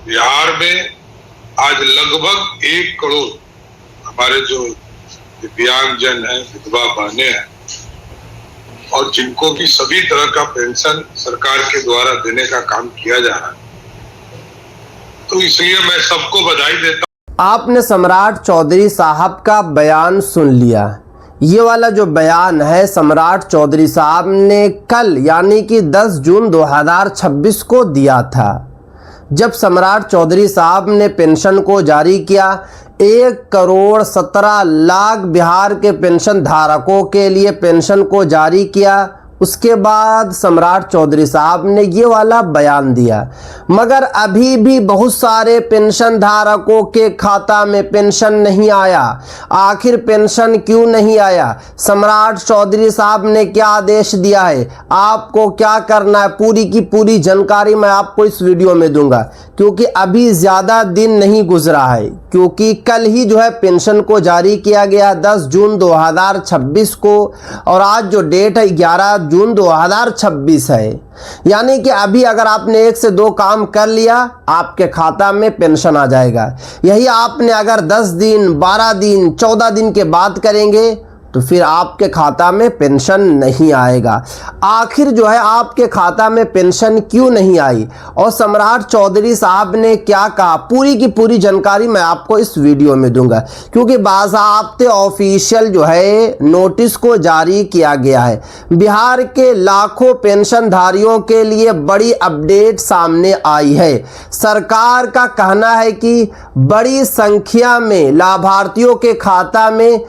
बिहार में आज लगभग 1 करोड़ हमारे जो दिव्यांगजन हैं, विधवा बहनें हैं और जिनको भी सभी तरह का पेंशन सरकार के द्वारा देने का काम किया जा रहा है, तो इसलिए मैं सबको बधाई देता हूं। आपने सम्राट चौधरी साहब का बयान सुन लिया। ये वाला जो बयान है सम्राट चौधरी साहब ने कल यानी कि 10 जून 2026 को दिया था, जब सम्राट चौधरी साहब ने पेंशन को जारी किया। 1,17,00,000 बिहार के पेंशन धारकों के लिए पेंशन को जारी किया। उसके बाद सम्राट चौधरी साहब ने ये वाला बयान दिया, मगर अभी भी बहुत सारे पेंशन धारकों के खाता में पेंशन नहीं आया। आखिर पेंशन क्यों नहीं आया? सम्राट चौधरी साहब ने क्या आदेश दिया है? आपको क्या करना है? पूरी की पूरी जानकारी मैं आपको इस वीडियो में दूंगा, क्योंकि अभी ज़्यादा दिन नहीं गुजरा है, क्योंकि कल ही जो है पेंशन को जारी किया गया 10 जून 2026 को, और आज जो डेट है 11 जून 2026 है। यानी कि अभी अगर आपने 1 से 2 काम कर लिया, आपके खाता में पेंशन आ जाएगा। यही आपने अगर 10 दिन, 12 दिन, 14 दिन के बाद करेंगे तो फिर आपके खाता में पेंशन नहीं आएगा। आखिर जो है आपके खाता में पेंशन क्यों नहीं आई और सम्राट चौधरी साहब ने क्या कहा, पूरी की पूरी जानकारी मैं आपको इस वीडियो में दूंगा, क्योंकि बाज़ाब्ते ऑफिशियल जो है नोटिस को जारी किया गया है। बिहार के लाखों पेंशनधारियों के लिए बड़ी अपडेट सामने आई है। सरकार का कहना है कि बड़ी संख्या में लाभार्थियों के खाता में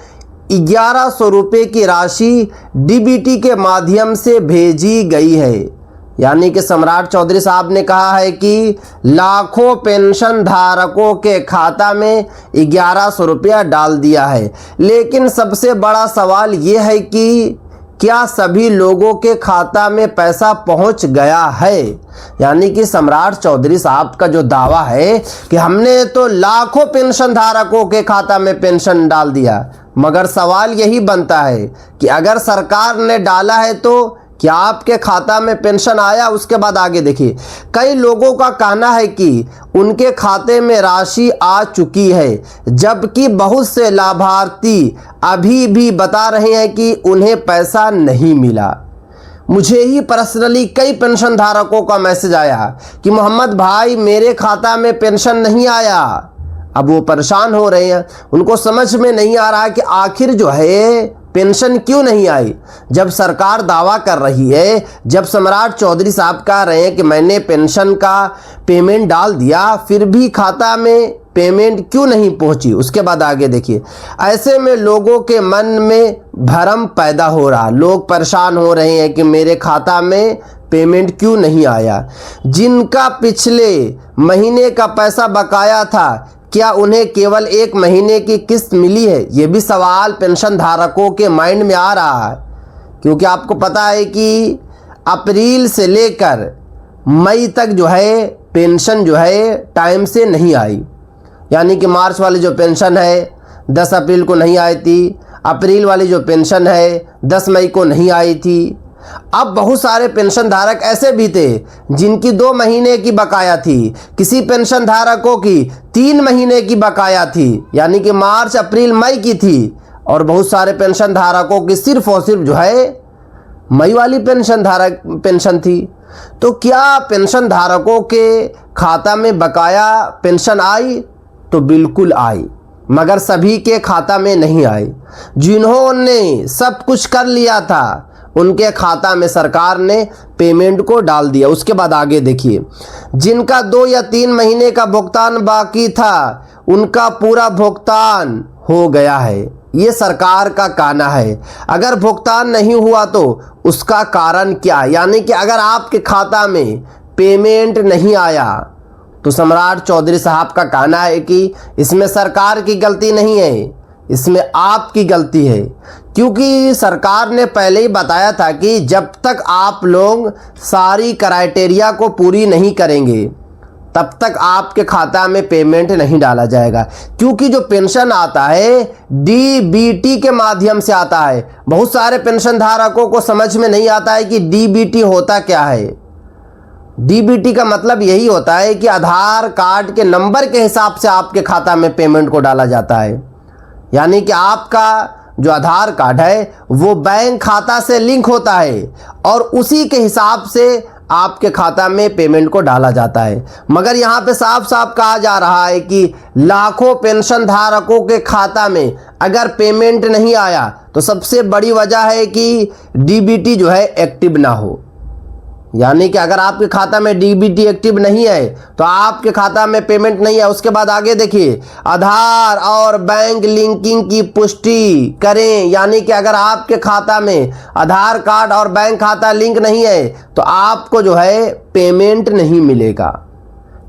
1100 रुपये की राशि डीबीटी के माध्यम से भेजी गई है। यानी कि सम्राट चौधरी साहब ने कहा है कि लाखों पेंशन धारकों के खाता में 1100 रुपया डाल दिया है। लेकिन सबसे बड़ा सवाल ये है कि क्या सभी लोगों के खाता में पैसा पहुंच गया है? यानी कि सम्राट चौधरी साहब का जो दावा है कि हमने तो लाखों पेंशन धारकों के खाता में पेंशन डाल दिया, मगर सवाल यही बनता है कि अगर सरकार ने डाला है तो क्या आपके खाता में पेंशन आया? उसके बाद आगे देखिए, कई लोगों का कहना है कि उनके खाते में राशि आ चुकी है, जबकि बहुत से लाभार्थी अभी भी बता रहे हैं कि उन्हें पैसा नहीं मिला। मुझे ही पर्सनली कई पेंशन धारकों का मैसेज आया कि मोहम्मद भाई मेरे खाता में पेंशन नहीं आया। अब वो परेशान हो रहे हैं, उनको समझ में नहीं आ रहा कि आखिर जो है पेंशन क्यों नहीं आई। जब सरकार दावा कर रही है, जब सम्राट चौधरी साहब कह रहे हैं कि मैंने पेंशन का पेमेंट डाल दिया, फिर भी खाता में पेमेंट क्यों नहीं पहुंची? उसके बाद आगे देखिए, ऐसे में लोगों के मन में भ्रम पैदा हो रहा, लोग परेशान हो रहे हैं कि मेरे खाता में पेमेंट क्यों नहीं आया। जिनका पिछले महीने का पैसा बकाया था, क्या उन्हें केवल 1 महीने की किस्त मिली है? ये भी सवाल पेंशन धारकों के माइंड में आ रहा है, क्योंकि आपको पता है कि अप्रैल से लेकर मई तक जो है पेंशन जो है टाइम से नहीं आई। यानी कि मार्च वाली जो पेंशन है 10 अप्रैल को नहीं आई थी, अप्रैल वाली जो पेंशन है 10 मई को नहीं आई थी। अब बहुत सारे पेंशन धारक ऐसे भी थे जिनकी 2 महीने की बकाया थी, किसी पेंशन धारकों की 3 महीने की बकाया थी, यानी कि मार्च अप्रैल मई की थी, और बहुत सारे पेंशन धारकों की सिर्फ और सिर्फ जो है मई वाली पेंशन थी। तो क्या पेंशन धारकों के खाता में बकाया पेंशन आई? तो बिल्कुल आई, मगर सभी के खाता में नहीं आई। जिन्होंने सब कुछ कर लिया था उनके खाता में सरकार ने पेमेंट को डाल दिया। उसके बाद आगे देखिए, जिनका 2 या 3 महीने का भुगतान बाकी था उनका पूरा भुगतान हो गया है, ये सरकार का कहना है। अगर भुगतान नहीं हुआ तो उसका कारण क्या? यानी कि अगर आपके खाता में पेमेंट नहीं आया तो सम्राट चौधरी साहब का कहना है कि इसमें सरकार की गलती नहीं है, इसमें आपकी गलती है, क्योंकि सरकार ने पहले ही बताया था कि जब तक आप लोग सारी क्राइटेरिया को पूरी नहीं करेंगे तब तक आपके खाता में पेमेंट नहीं डाला जाएगा। क्योंकि जो पेंशन आता है डीबीटी के माध्यम से आता है। बहुत सारे पेंशन धारकों को समझ में नहीं आता है कि डीबीटी होता क्या है। डीबीटी का मतलब यही होता है कि आधार कार्ड के नंबर के हिसाब से आपके खाता में पेमेंट को डाला जाता है। यानी कि आपका जो आधार कार्ड है वो बैंक खाता से लिंक होता है और उसी के हिसाब से आपके खाता में पेमेंट को डाला जाता है। मगर यहाँ पे साफ साफ कहा जा रहा है कि लाखों पेंशन धारकों के खाता में अगर पेमेंट नहीं आया तो सबसे बड़ी वजह है कि डीबीटी जो है एक्टिव ना हो। यानी कि अगर आपके खाता में डीबीटी एक्टिव नहीं है तो आपके खाता में पेमेंट नहीं है। उसके बाद आगे देखिए, आधार और बैंक लिंकिंग की पुष्टि करें। यानी कि अगर आपके खाता में आधार कार्ड और बैंक खाता लिंक नहीं है तो आपको जो है पेमेंट नहीं मिलेगा।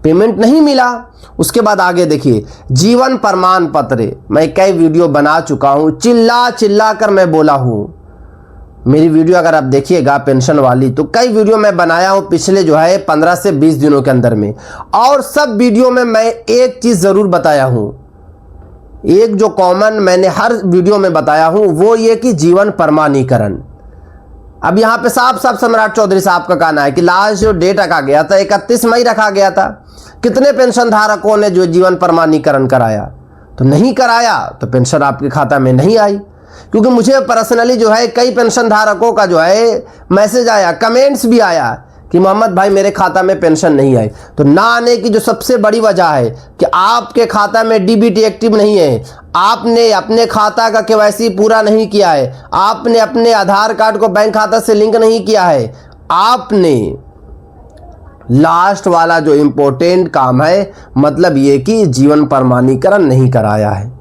पेमेंट नहीं मिला, उसके बाद आगे देखिए, जीवन प्रमाण पत्र। मैं कई वीडियो बना चुका हूं, चिल्ला चिल्ला कर मैं बोला हूं। मेरी वीडियो अगर आप देखिएगा पेंशन वाली तो कई वीडियो मैं बनाया हूं पिछले जो है 15 से 20 दिनों के अंदर में, और सब वीडियो में मैं एक चीज जरूर बताया हूं। एक जो कॉमन मैंने हर वीडियो में बताया हूं वो ये कि जीवन प्रमाणीकरण। अब यहां पे साफ साफ सम्राट चौधरी साहब का कहना है कि लास्ट जो डेट रखा गया था 31 मई रखा गया था। कितने पेंशन धारकों ने जो जीवन प्रमाणीकरण कराया? तो नहीं कराया तो पेंशन आपके खाता में नहीं आई। क्योंकि मुझे पर्सनली जो है कई पेंशन धारकों का जो है मैसेज आया, कमेंट्स भी आया कि मोहम्मद भाई मेरे खाता में पेंशन नहीं आई। तो ना आने की जो सबसे बड़ी वजह है कि आपके खाता में डीबीटी एक्टिव नहीं है, आपने अपने खाता का केवाईसी पूरा नहीं किया है, आपने अपने आधार कार्ड को बैंक खाता से लिंक नहीं किया है, आपने लास्ट वाला जो इम्पोर्टेंट काम है मतलब ये कि जीवन प्रमाणीकरण नहीं कराया है।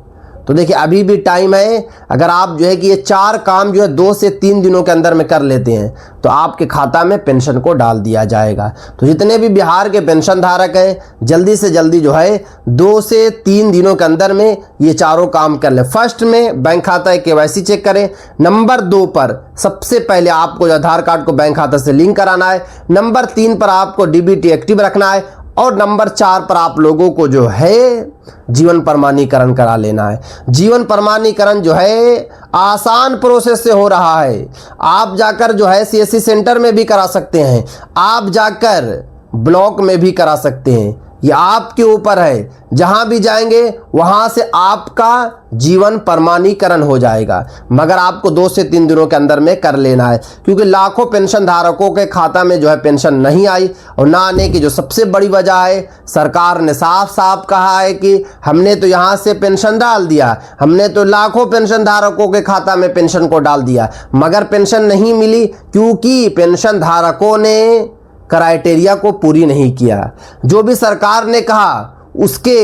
तो देखिए अभी भी टाइम है। अगर आप जो है कि ये 4 काम जो है 2 से 3 दिनों के अंदर में कर लेते हैं तो आपके खाता में पेंशन को डाल दिया जाएगा। तो जितने भी बिहार के पेंशन धारक हैं जल्दी से जल्दी जो है 2 से 3 दिनों के अंदर में ये चारों काम कर लें। फर्स्ट में बैंक खाता केवाईसी चेक करें। नंबर 2 पर सबसे पहले आपको आधार कार्ड को बैंक खाता से लिंक कराना है। नंबर 3 पर आपको डीबीटी एक्टिव रखना है और नंबर 4 पर आप लोगों को जो है जीवन प्रमाणीकरण करा लेना है। जीवन प्रमाणीकरण जो है आसान प्रोसेस से हो रहा है। आप जाकर जो है सीएससी सेंटर में भी करा सकते हैं, आप जाकर ब्लॉक में भी करा सकते हैं। ये आपके ऊपर है, जहां भी जाएंगे वहां से आपका जीवन प्रमाणीकरण हो जाएगा। मगर आपको 2 से 3 दिनों के अंदर में कर लेना है, क्योंकि लाखों पेंशन धारकों के खाता में जो है पेंशन नहीं आई। और ना आने की जो सबसे बड़ी वजह है, सरकार ने साफ साफ कहा है कि हमने तो यहां से पेंशन डाल दिया, हमने तो लाखों पेंशन धारकों के खाता में पेंशन को डाल दिया, मगर पेंशन नहीं मिली क्योंकि पेंशन धारकों ने क्राइटेरिया को पूरी नहीं किया। जो भी सरकार ने कहा उसके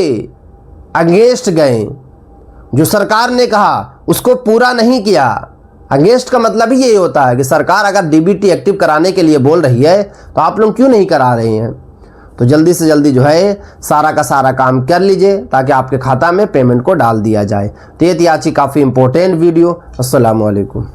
अगेंस्ट गए, जो सरकार ने कहा उसको पूरा नहीं किया। अगेंस्ट का मतलब ही यही होता है कि सरकार अगर डीबीटी एक्टिव कराने के लिए बोल रही है तो आप लोग क्यों नहीं करा रहे हैं। तो जल्दी से जल्दी जो है सारा का सारा काम कर लीजिए ताकि आपके खाता में पेमेंट को डाल दिया जाए। तो ये थी आज की काफ़ी इंपॉर्टेंट वीडियो। अस्सलाम वालेकुम।